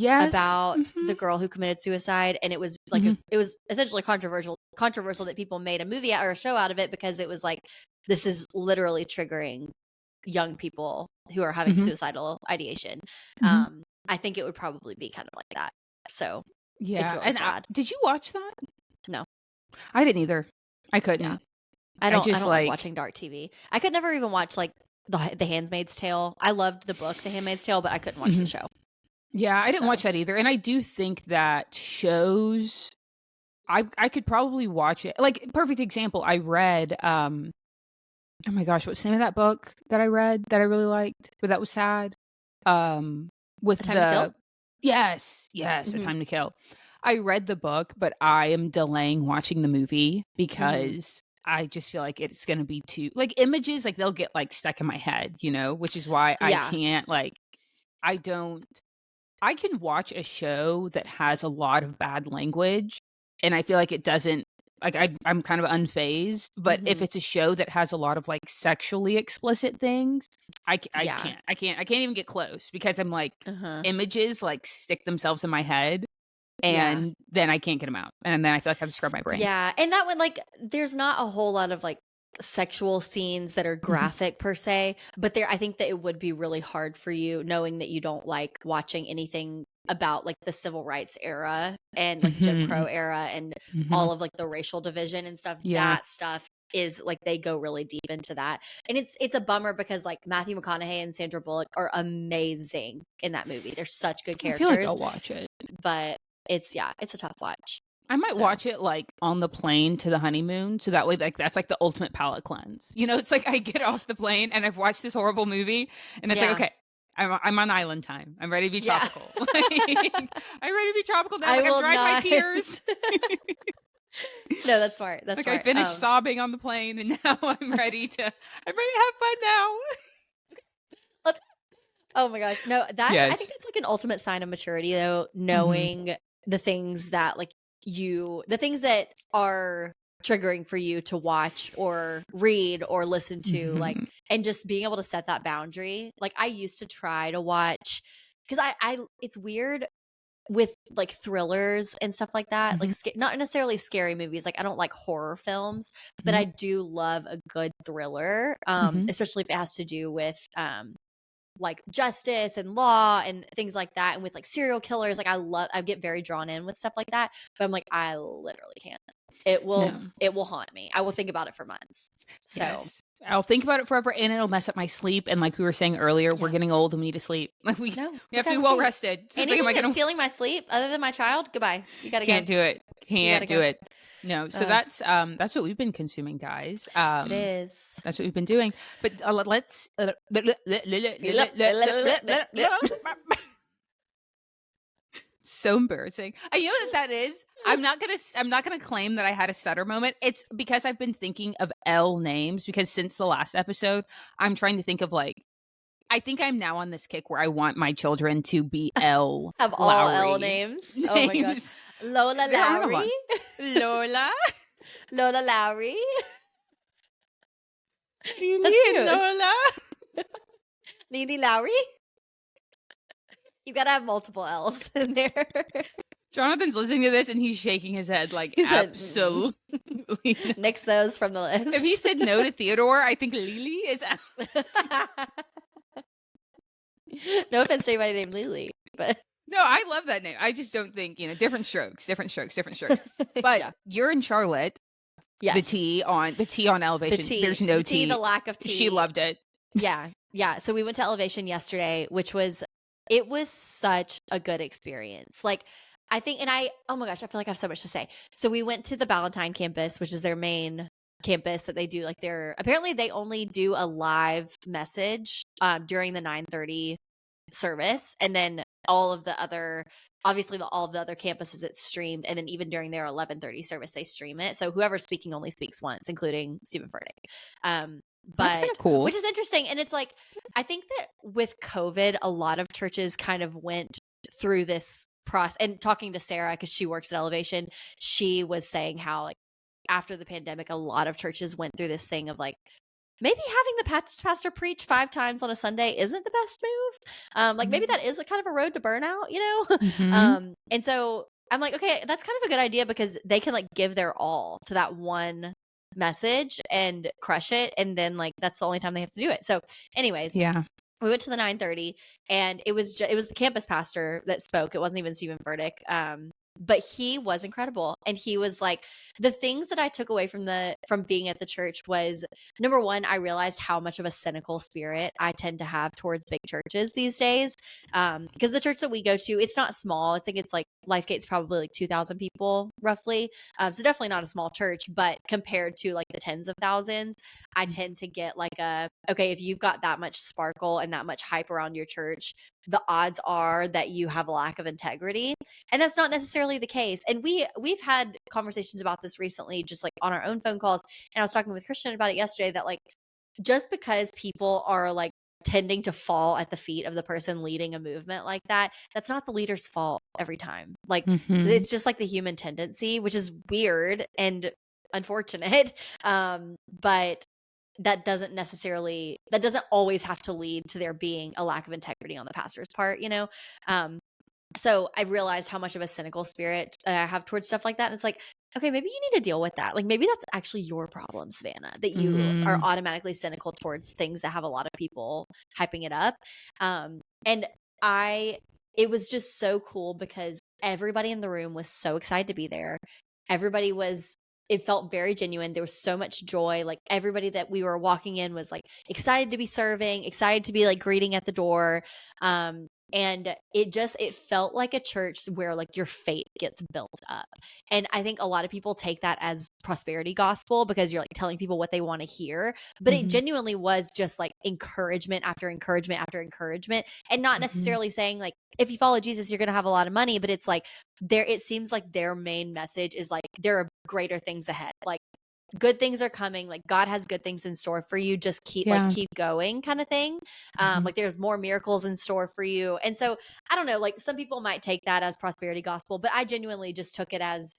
about the girl who committed suicide, and it was like it was essentially controversial that people made a movie or a show out of it, because it was like, this is literally triggering young people who are having suicidal ideation. I think it would probably be kind of like that. So yeah, it's really sad. Did you watch that? No, I didn't either. I couldn't. Yeah. I don't like watching dark TV. I could never even watch like the Handmaid's Tale. I loved the book The Handmaid's Tale, but I couldn't watch the show. Yeah, I didn't watch that either. And I do think that shows, I could probably watch it. Like, perfect example, I read oh my gosh, what's the name of that book that I read that I really liked, but that was sad? With A Time to Kill? Yes, A Time to Kill. I read the book, but I am delaying watching the movie because I just feel like it's going to be too, like, images, like they'll get like stuck in my head, which is why I can't, like, I can watch a show that has a lot of bad language, and I feel like it doesn't, like, I'm kind of unfazed. But if it's a show that has a lot of like sexually explicit things, I can't even get close, because I'm like, images like stick themselves in my head, and then I can't get them out, and then I feel like I have to scrub my brain. Yeah, and that one, like, there's not a whole lot of like sexual scenes that are graphic per se, but I think that it would be really hard for you, knowing that you don't like watching anything about like the civil rights era and like Jim Crow era and all of like the racial division and stuff. That stuff is like, they go really deep into that, and it's a bummer, because like Matthew McConaughey and Sandra Bullock are amazing in that movie. They're such good characters. I feel like I'll watch it, but it's a tough watch. I might watch it like on the plane to the honeymoon, so that way, like, that's like the ultimate palate cleanse. It's like I get off the plane and I've watched this horrible movie, and it's like, okay, I'm on island time. I'm ready to be tropical. Like, I'm ready to be tropical now. Like, I've dried my tears. No, that's smart. That's like smart. I finished sobbing on the plane, and now I'm ready to have fun now. Let's. Oh my gosh, no, I think that's like an ultimate sign of maturity, though, knowing the things that the things that are triggering for you to watch or read or listen to, and just being able to set that boundary. Like I used to try to watch, because I it's weird with like thrillers and stuff like that, like not necessarily scary movies. Like I don't like horror films, but I do love a good thriller, especially if it has to do with like justice and law and things like that, and with like serial killers. Like I get very drawn in with stuff like that, but I'm like, I literally can't. It will haunt me. I will think about it for months. So yes. I'll think about it forever, and it'll mess up my sleep. And like we were saying earlier, we're getting old and we need to sleep. Like we have to be well rested. So anything that's stealing my sleep, other than my child, goodbye. You gotta can't go. do it. Can't do it. No. So that's what we've been consuming, guys. It is. That's what we've been doing. But let's so embarrassing. You know what that is? I'm not gonna claim that I had a stutter moment. It's because I've been thinking of L names, because since the last episode, I'm trying to think of like, I think I'm now on this kick where I want my children to be L. Have all L names. Oh my gosh. Lola Lowry. Lola Lowry. That's cute. Lola. Lily Lowry. You gotta have multiple L's in there. Jonathan's listening to this and he's shaking his head like, absolutely. Nix those from the list. If he said no to Theodore, I think Lily is out. No offense to anybody named Lily, but no, I love that name. I just don't think, different strokes. But you're in Charlotte. Yes. The tea on Elevation. There's no tea. The lack of tea. She loved it. Yeah. So we went to Elevation yesterday, which was such a good experience. Like I think, oh my gosh, I feel like I have so much to say. So we went to the Ballantyne campus, which is their main campus that they do like apparently they only do a live message during the 9:30 service, and then all of the other campuses it's streamed, and then even during their 11:30 service they stream it. So whoever's speaking only speaks once, including Stephen Furtick. But that's kind of cool, which is interesting. And it's like, I think that with COVID, a lot of churches kind of went through this process. And talking to Sarah, because she works at Elevation, she was saying how like after the pandemic, a lot of churches went through this thing of like, maybe having the pastor preach 5 times on a Sunday isn't the best move. Like maybe that is a kind of a road to burnout, and so I'm like, okay, that's kind of a good idea, because they can like give their all to that one message and crush it, and then like that's the only time they have to do it. So anyways, we went to the 9:30, and it was the campus pastor that spoke. It wasn't even Stephen Furtick. But he was incredible. And he was like, the things that I took away from being at the church was, number one, I realized how much of a cynical spirit I tend to have towards big churches these days. Because the church that we go to, it's not small. I think it's like LifeGate's probably like 2,000 people roughly. So definitely not a small church, but compared to like the tens of thousands, I tend to get like okay, if you've got that much sparkle and that much hype around your church, the odds are that you have a lack of integrity. And that's not necessarily the case. And we've had conversations about this recently, just like on our own phone calls. And I was talking with Christian about it yesterday, that like, just because people are like tending to fall at the feet of the person leading a movement like that, that's not the leader's fault every time. Like it's just like the human tendency, which is weird and unfortunate. But that doesn't always have to lead to there being a lack of integrity on the pastor's part, So I realized how much of a cynical spirit I have towards stuff like that. And it's like, okay, maybe you need to deal with that. Like maybe that's actually your problem, Savannah, that you are automatically cynical towards things that have a lot of people hyping it up. And it was just so cool because everybody in the room was so excited to be there. It felt very genuine. There was so much joy. Like everybody that we were walking in was like excited to be serving, excited to be like greeting at the door. And it felt like a church where like your faith gets built up. And I think a lot of people take that as prosperity gospel because you're like telling people what they want to hear, but it genuinely was just like encouragement after encouragement after encouragement, and not necessarily saying like, if you follow Jesus, you're going to have a lot of money, but it's like it seems like their main message is like, they're a greater things ahead. Like, good things are coming. Like, God has good things in store for you. Just keep going, kind of thing. Like, there's more miracles in store for you. And so I don't know, like, some people might take that as prosperity gospel, but I genuinely just took it as,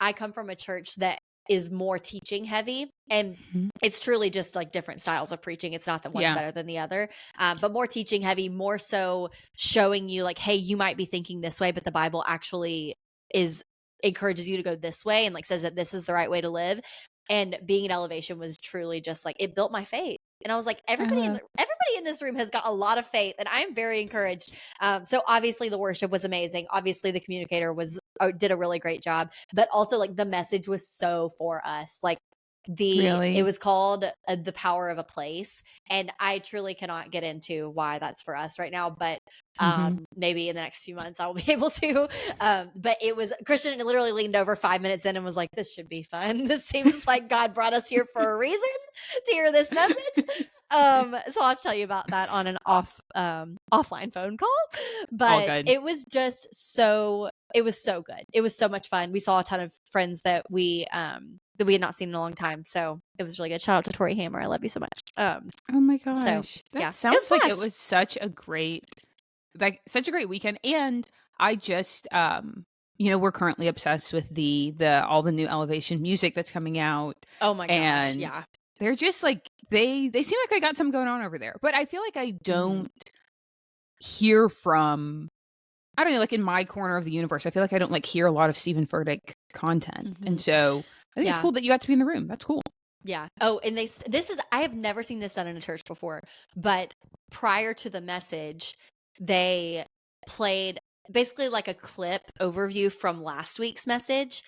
I come from a church that is more teaching heavy, and it's truly just like different styles of preaching. It's not that one's better than the other, but more teaching heavy, more so showing you like, hey, you might be thinking this way, but the Bible actually encourages you to go this way, and like says that this is the right way to live. And being in Elevation was truly just like, it built my faith. And I was like, everybody in this room has got a lot of faith, and I'm very encouraged. So obviously the worship was amazing. Obviously the communicator did a really great job, but also like the message was so for us. Like, it was called The Power of a Place, and I truly cannot get into why that's for us right now, but maybe in the next few months I will be able to. But it was, Christian literally leaned over 5 minutes in and was like, this should be fun. This seems like God brought us here for a reason to hear this message. So I'll tell you about that on an offline phone call. But it was just it was so good. It was so much fun. We saw a ton of friends that we had not seen in a long time. So it was really good. Shout out to Tori Hammer. I love you so much. Oh my gosh. That sounds like it was such a great weekend. And I just, we're currently obsessed with all the new Elevation music that's coming out. Oh my gosh. Yeah. They're just like, they seem like they got something going on over there, but I feel like I don't hear from, I don't know, like in my corner of the universe, I feel like I don't like hear a lot of Stephen Furtick content. And so I think it's cool that you got to be in the room. That's cool. Yeah. Oh, and I have never seen this done in a church before, but prior to the message, they played basically like a clip overview from last week's message,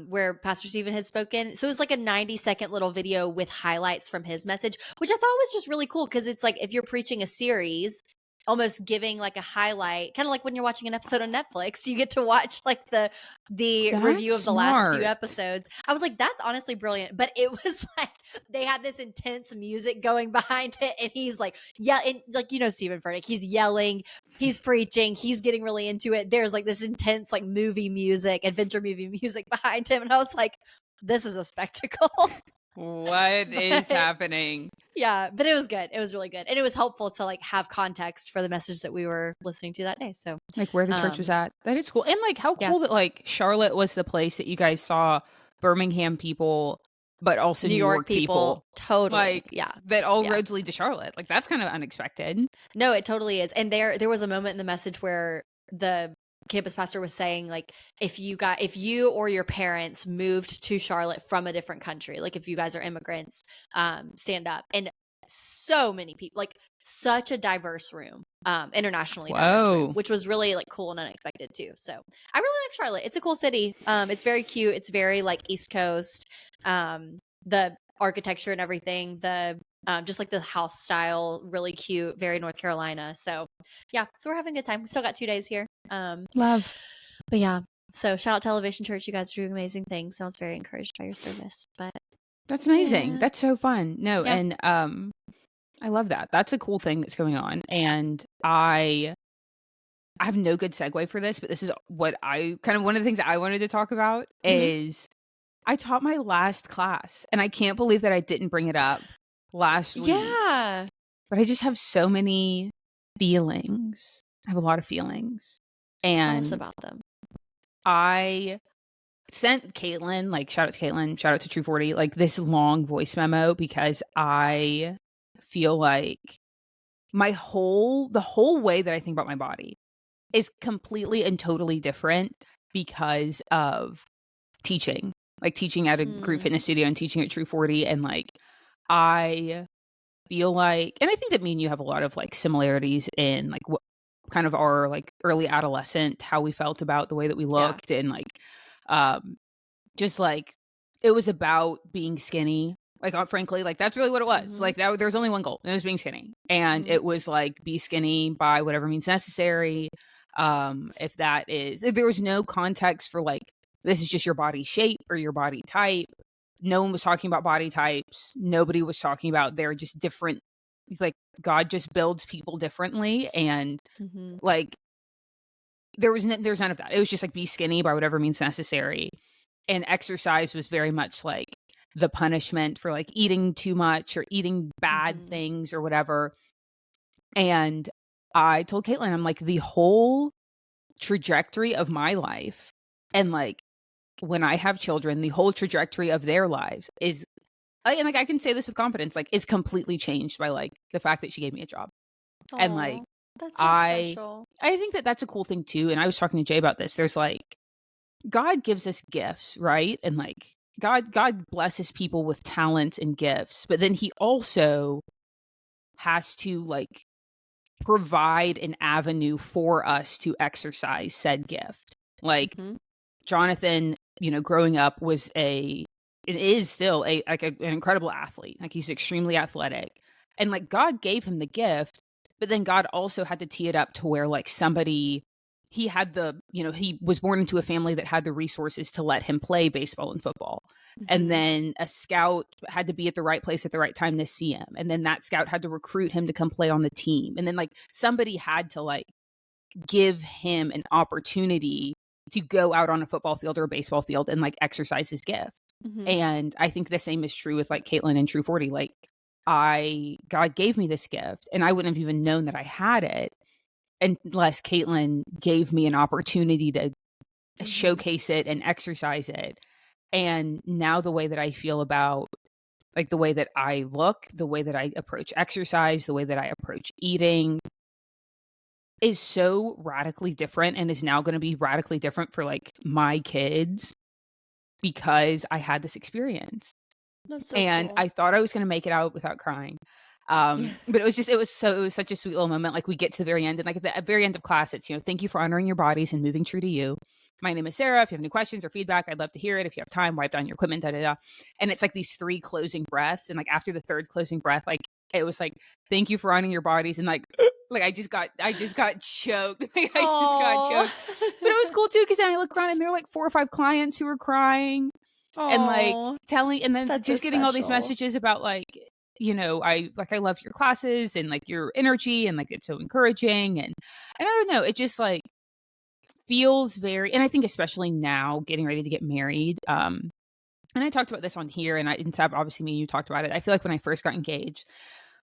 where Pastor Stephen had spoken. So it was like a 90-second little video with highlights from his message, which I thought was just really cool, because it's like, if you're preaching a series, almost giving like a highlight, kind of like when you're watching an episode on Netflix, you get to watch like the review of the last few episodes. I was like, that's honestly brilliant. But it was like, they had this intense music going behind it, and he's like, and like, Stephen Furtick, he's yelling, he's preaching, he's getting really into it. There's like this intense like adventure movie music behind him, and I was like, this is a spectacle. What is happening? Yeah, but it was good. It was really good. And it was helpful to like have context for the message that we were listening to that day. So like where the church was at. That is cool. And like how cool that like Charlotte was the place that you guys saw Birmingham people, but also New York people. Totally. Like, that all roads lead to Charlotte. Like, that's kind of unexpected. No, it totally is. And there was a moment in the message where the campus pastor was saying, like, if you or your parents moved to Charlotte from a different country, like if you guys are immigrants, stand up. And so many people, like such a diverse room, internationally diverse room, which was really like cool and unexpected too. So I really like Charlotte. It's a cool city. It's very cute. It's very like East Coast. The architecture and everything, just like the house style, really cute, very North Carolina. So yeah, so we're having a good time. We still got 2 days here. Love. But yeah, so shout out to Elevation Church. You guys are doing amazing things. I was very encouraged by your service. But that's amazing. That's so fun. No, and I love that. That's a cool thing that's going on. And I have no good segue for this, but this is what one of the things I wanted to talk about is I taught my last class, and I can't believe that I didn't bring it up last week. Yeah. But I just have so many feelings. I have a lot of feelings. And tell us about them. I sent Caitlin, like shout out to Caitlin, shout out to True 40, like this long voice memo, because I feel like the whole way that I think about my body is completely and totally different because of teaching. Like teaching at a group fitness studio and teaching at True 40. And like, I feel like, and I think that me and you have a lot of like similarities in like what kind of our like early adolescent, how we felt about the way that we looked. And like, just like, it was about being skinny. Like, frankly, like that's really what it was. Like there was only one goal, and it was being skinny. And it was like, be skinny by whatever means necessary. If there was no context for like, this is just your body shape or your body type. No one was talking about body types. Nobody was talking about they're just different. Like God just builds people differently. And like, there's none of that. It was just like, be skinny by whatever means necessary. And exercise was very much like the punishment for like eating too much or eating bad things or whatever. And I told Caitlin, I'm like, the whole trajectory of my life, and like when I have children, the whole trajectory of their lives is, and like I can say this with confidence, like is completely changed by like the fact that she gave me a job. And like that's so I special. I think that that's a cool thing too. And I was talking to Jay about this. There's like, God gives us gifts, right? And like God blesses people with talent and gifts, but then he also has to like provide an avenue for us to exercise said gift. Like Jonathan, growing up it is still an incredible athlete. Like he's extremely athletic. And like God gave him the gift, but then God also had to tee it up to where like he had he was born into a family that had the resources to let him play baseball and football. And then a scout had to be at the right place at the right time to see him. And then that scout had to recruit him to come play on the team. And then like somebody had to like give him an opportunity to go out on a football field or a baseball field and like exercise his gift. And I think the same is true with like Caitlin and True 40. Like God gave me this gift and I wouldn't have even known that I had it unless Caitlin gave me an opportunity to showcase it and exercise it. And now the way that I feel about like the way that I look, the way that I approach exercise, the way that I approach eating is so radically different and is now going to be radically different for like my kids because I had this experience. That's so And cool. I thought I was going to make it out without crying. But it was such a sweet little moment. Like we get to the very end and like at the very end of class, it's, thank you for honoring your bodies and moving true to you. My name is Sarah. If you have any questions or feedback, I'd love to hear it. If you have time, wipe down your equipment, da, da, da. And it's like these 3 closing breaths. And like after the third closing breath, like it was like, thank you for honoring your bodies. And like, like I just got choked. Like I just got choked. But it was cool too, because then I look around and there were like 4 or 5 clients who were crying. And like telling, and then that's just so getting all these special. messages about like, I love your classes and like your energy and like it's so encouraging. And I don't know, it just like feels very, and I think especially now getting ready to get married. And I talked about this on here and Sav, obviously me and you talked about it. I feel like when I first got engaged,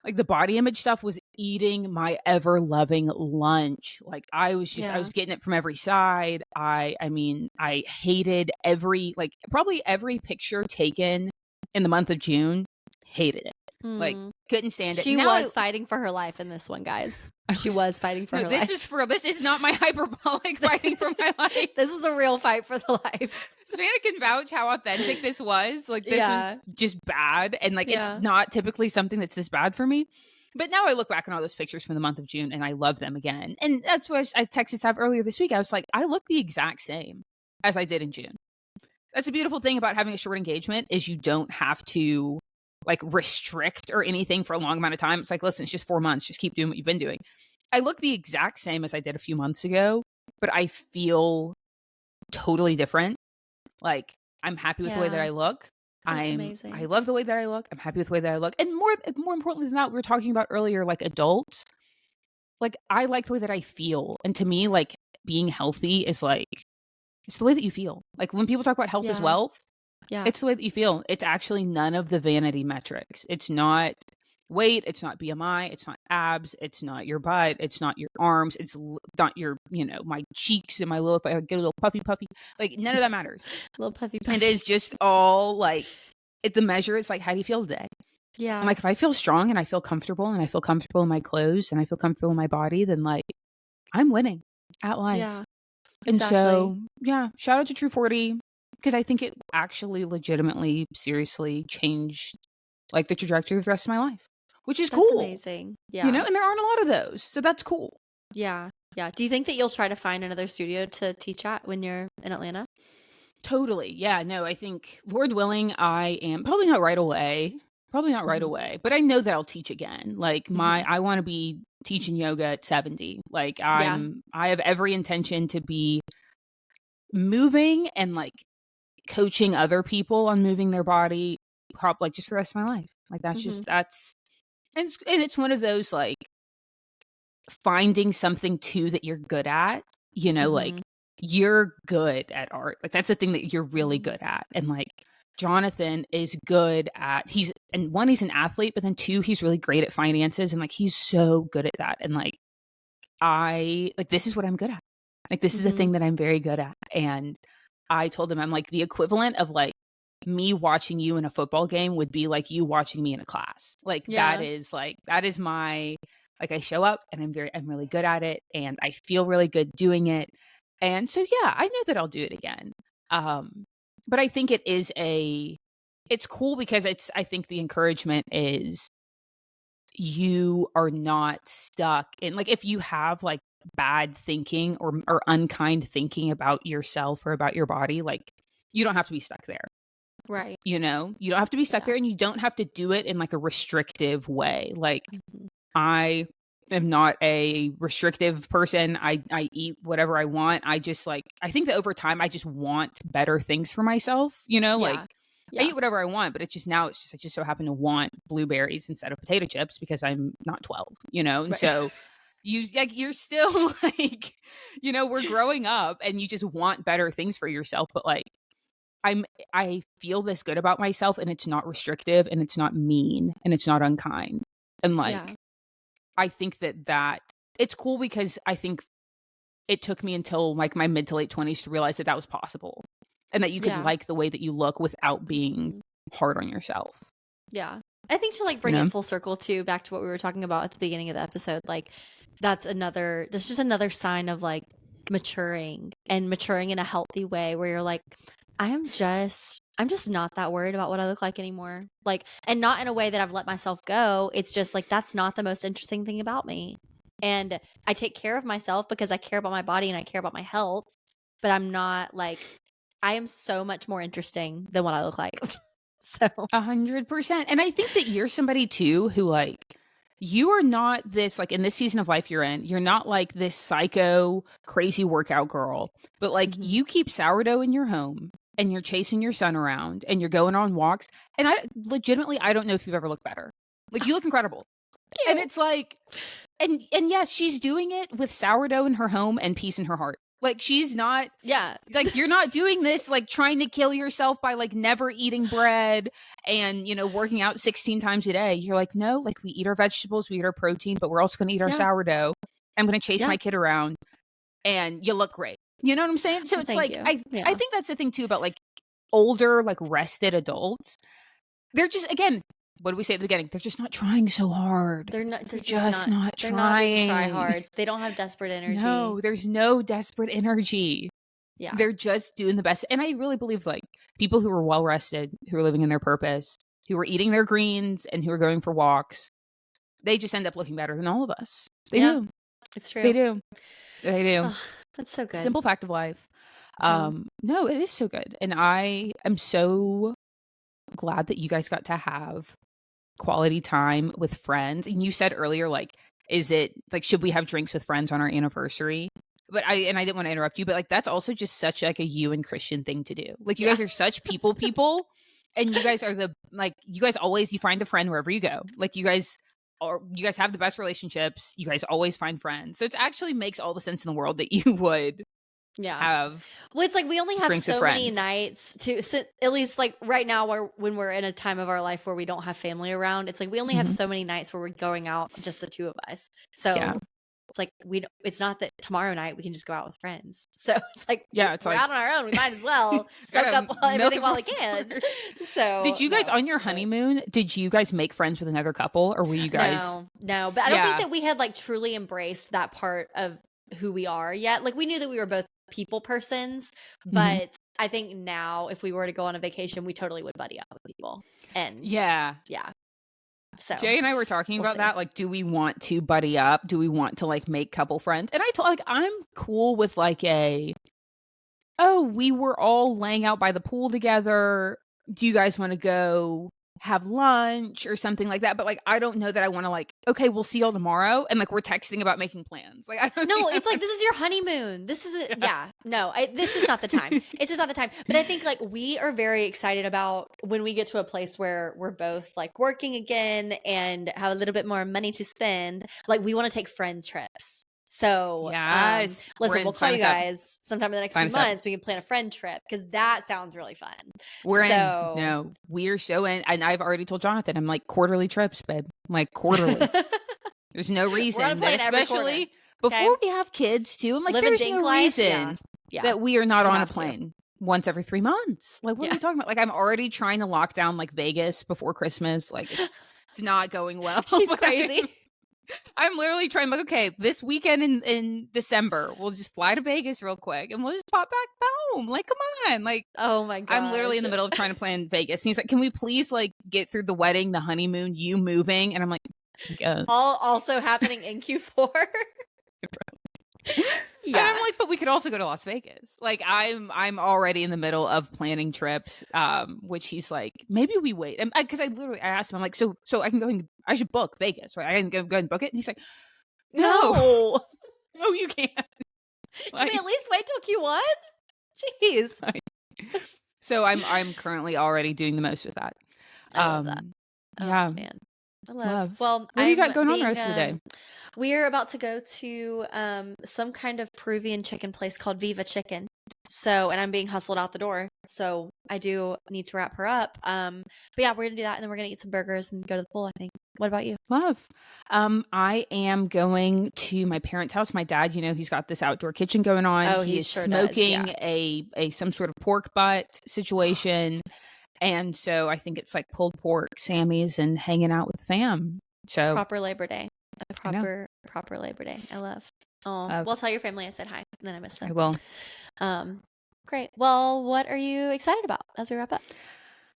like the body image stuff was eating my ever loving lunch. Like I was getting it from every side. I mean, I hated probably every picture taken in the month of June, hated it. Like couldn't stand it. She was fighting for her life in this one, guys. She was fighting for her life. This is not my hyperbolic fighting for my life. This was a real fight for the life. Savannah can vouch how authentic this was. Like this was just bad. And like it's not typically something that's this bad for me. But now I look back on all those pictures from the month of June and I love them again. And that's what I texted Sav earlier this week. I was like, I look the exact same as I did in June. That's the beautiful thing about having a short engagement is you don't have to like restrict or anything for a long amount of time. It's like, listen, it's just 4 months. Just keep doing what you've been doing. I look the exact same as I did a few months ago, but I feel totally different. Like I'm happy with the way that I look. That's amazing. I love the way that I look. I'm happy with the way that I look. And more importantly than that, we were talking about earlier, like adults, like I like the way that I feel. And to me, like being healthy is like, it's the way that you feel. Like when people talk about health as wealth, it's the way that you feel. It's actually none of the vanity metrics. It's not weight. It's not BMI. It's not abs. It's not your butt. It's not your arms. It's not your, my cheeks and my little, if I get a little puffy, like none of that matters. Little puffy. And it's just all like, the measure is like, how do you feel today? Yeah. And like, if I feel strong and I feel comfortable and I feel comfortable in my clothes and I feel comfortable in my body, then like I'm winning at life. Yeah. And so, shout out to True 40 because I think it actually legitimately, seriously changed like the trajectory of the rest of my life, which is cool. That's amazing. Yeah. And there aren't a lot of those. So that's cool. Yeah. Yeah. Do you think that you'll try to find another studio to teach at when you're in Atlanta? Totally. Yeah. No, I think Lord willing, I am probably not right away. But I know that I'll teach again. Like I want to be teaching yoga at 70. Like I have every intention to be moving and like coaching other people on moving their body like just for the rest of my life. Like that's just and it's one of those like finding something too that you're good at, like you're good at art. Like that's the thing that you're really good at. And like Jonathan is good at and one, he's an athlete, but then two, he's really great at finances and like he's so good at that. And like this is what I'm good at. Like this is a thing that I'm very good at. And I told him, I'm like, the equivalent of like me watching you in a football game would be like you watching me in a class. Like that is my, like I show up and I'm really good at it and I feel really good doing it. And so yeah, I know that I'll do it again. But I think it's cool because I think the encouragement is you are not stuck in, like, if you have like bad thinking or unkind thinking about yourself or about your body, like you don't have to be stuck there. Right. You don't have to be stuck there, and you don't have to do it in like a restrictive way. Like I am not a restrictive person. I eat whatever I want. I just like, I think that over time I just want better things for myself, like I eat whatever I want, but it's just I just so happen to want blueberries instead of potato chips because I'm not 12, and Right. so you're still like, we're growing up and you just want better things for yourself, but like I feel this good about myself and it's not restrictive and it's not mean and it's not unkind. And like I think that it's cool because I think it took me until like my mid to late 20s to realize that was possible and that you could like the way that you look without being hard on yourself. Yeah. I think to like bring it full circle too, back to what we were talking about at the beginning of the episode, like that's just another sign of like maturing in a healthy way where you're like, I'm just not that worried about what I look like anymore. Like, and not in a way that I've let myself go. It's just like, that's not the most interesting thing about me. And I take care of myself because I care about my body and I care about my health, but I'm not like, I am so much more interesting than what I look like. So 100%. And I think that you're somebody too who like, you are not this, like in this season of life you're in, you're not like this psycho crazy workout girl, but like you keep sourdough in your home and you're chasing your son around and you're going on walks. And I don't know if you've ever looked better. Like you look incredible. And it's like, and yes, she's doing it with sourdough in her home and peace in her heart. Like she's not, like you're not doing this like trying to kill yourself by like never eating bread and working out 16 times a day. You're like, no, like we eat our vegetables, we eat our protein, but we're also going to eat our sourdough. I'm going to chase my kid around, and you look great. You know what I'm saying? So it's like I think that's the thing too about like older, like rested adults. They're just, again, what did we say at the beginning? They're just not trying so hard. They're just not they're trying. not being tryhards. They don't have desperate energy. No, there's no desperate energy. Yeah. They're just doing the best. And I really believe like people who are well rested, who are living in their purpose, who are eating their greens and who are going for walks, they just end up looking better than all of us. They do. It's true. They do. Oh, that's so good. Simple fact of life. No, it is so good. And I am so glad that you guys got to have quality time with friends. And you said earlier, like, is it like, should we have drinks with friends on our anniversary? But I didn't want to interrupt you, but like that's also just such like a you and Christian thing to do. Like you guys are such people and you guys are you find a friend wherever you go. Like you guys have the best relationships. You guys always find friends. So it actually makes all the sense in the world that you would have. Well, it's like we only have so many nights to sit, at least like right now when we're in a time of our life where we don't have family around. It's like we only have so many nights where we're going out, just the two of us. So it's like it's not that tomorrow night we can just go out with friends. So it's like we're out on our own. We might as well soak up everything while we can. So did you guys on your honeymoon? Did you guys make friends with another couple, or were you guys? No, but I don't think that we had like truly embraced that part of who we are yet. Like we knew that we were both people persons, but I think now if we were to go on a vacation, we totally would buddy up with people. And so Jay and I were talking about that. Like, do we want to buddy up? Do we want to like make couple friends? And I told like I'm cool with like we were all laying out by the pool together. Do you guys want to go have lunch or something like that? But like I don't know that I want to like, okay, we'll see y'all tomorrow, and like we're texting about making plans. Like I don't it's like this is your honeymoon. This is this is not the time. It's just not the time. But I think like we are very excited about when we get to a place where we're both like working again and have a little bit more money to spend. Like we want to take friends trips. So, yes, listen, we'll call you guys sometime in the next few months. We can plan a friend trip because that sounds really fun. We're in. No, we're so in. And I've already told Jonathan, I'm like, quarterly trips, babe. I'm like, quarterly. There's no reason that, especially before we have kids too. I'm like, there's no reason that we are not on a plane once every 3 months. Like, what are we talking about? Like, I'm already trying to lock down like Vegas before Christmas. Like, it's not going well. She's crazy. I'm literally trying, like, okay, this weekend in December, we'll just fly to Vegas real quick and we'll just pop back home. Like, come on. Like, oh my god. I'm literally in the middle of trying to plan Vegas. And he's like, can we please like get through the wedding, the honeymoon, you moving? And I'm like, all also happening in Q4. And I'm like, but we could also go to Las Vegas. Like, I'm already in the middle of planning trips, which he's like, maybe we wait. And because I asked him, I'm like, so I can go and I should book Vegas, right? I can go and book it. And he's like, no, no, you can't. Can we at least wait till Q1? Jeez. So I'm currently already doing the most with that. I love that. Oh, yeah, man. I love. Well, what do you got going on the rest of the day? We're about to go to some kind of Peruvian chicken place called Viva Chicken. So, and I'm being hustled out the door. So I do need to wrap her up. But yeah, we're gonna do that, and then we're gonna eat some burgers and go to the pool, I think. What about you? Love. I am going to my parents' house. My dad, he's got this outdoor kitchen going on. Oh, he is sure smoking a some sort of pork butt situation. And so I think it's like pulled pork, Sammy's, and hanging out with the fam. So proper Labor Day. Proper Labor Day. I love. Oh, well, tell your family I said hi, and then I missed them. I will. Great. Well, what are you excited about as we wrap up?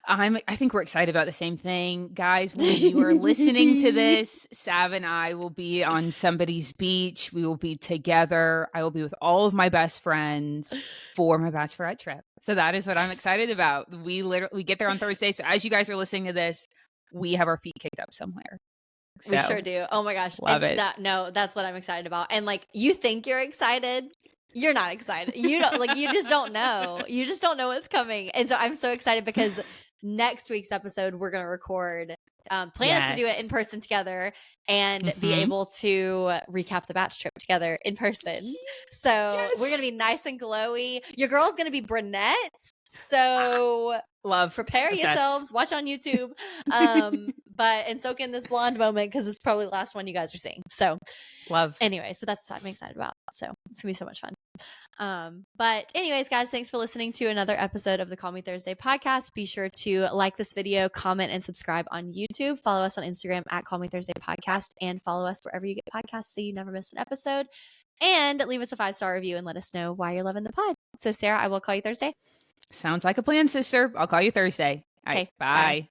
I think we're excited about the same thing. Guys, when you are listening to this, Sav and I will be on somebody's beach. We will be together. I will be with all of my best friends for my bachelorette trip. So that is what I'm excited about. We get there on Thursday. So as you guys are listening to this, we have our feet kicked up somewhere. So, we sure do. Oh my gosh. Love it. That's what I'm excited about. And like, you think you're excited. You're not excited. You don't like, you just don't know. You just don't know what's coming. And so I'm so excited because next week's episode, we're going to record, plan us to do it in person together and be able to recap the batch trip together in person. So we're going to be nice and glowy. Your girl's going to be brunette. So prepare yourselves, watch on YouTube, and soak in this blonde moment because it's probably the last one you guys are seeing. So anyways, but that's what I'm excited about. So it's gonna be so much fun. But anyways, guys, thanks for listening to another episode of the Call Me Thursday podcast. Be sure to like this video, comment, and subscribe on YouTube. Follow us on Instagram at Call Me Thursday Podcast, and follow us wherever you get podcasts so you never miss an episode. And leave us a 5-star review and let us know why you're loving the pod. So Sarah, I will call you Thursday. Sounds like a plan, sister. I'll call you Thursday. All right, bye.